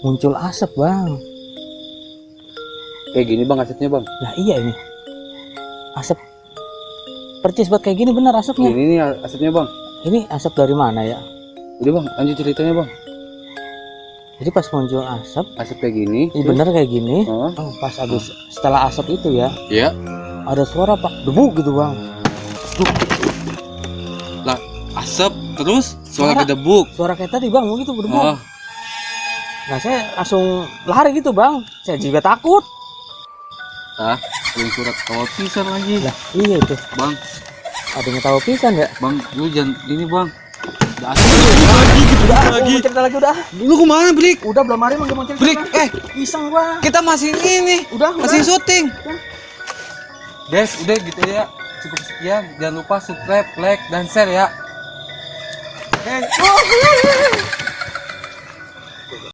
muncul asap bang. Kayak gini bang asapnya bang. Nah iya ini asap percis buat kayak gini bener asapnya. Ini nih asapnya bang. Ini asap dari mana ya? Udah bang, lanjut ceritanya bang. Jadi pas muncul asap, Asap kayak gini. ini bener kayak gini. Oh. Pas habis setelah asap itu ya, Iya. ada suara pak debu gitu bang. Lah asap terus suara Suara. gedebuk. Suara kayak tadi bang, gitu berdebu. Oh. Nah saya langsung lari gitu bang. Saya juga takut. Ah, yang surat kawal pisan lagi. Lah iya itu. Bang, Ada yang tahu pisan ya? bang, lu jangan ini bang. Udah asap Udah, mau cerita lagi udah. Lu kemana Blik? Udah belum hari mau cerita. Blik, Pisang gua. kita masih ini. Udah, Masih udah. syuting. Udah. Guys, udah gitu ya. Cukup sekian. Jangan lupa subscribe, like, dan share ya. Eh,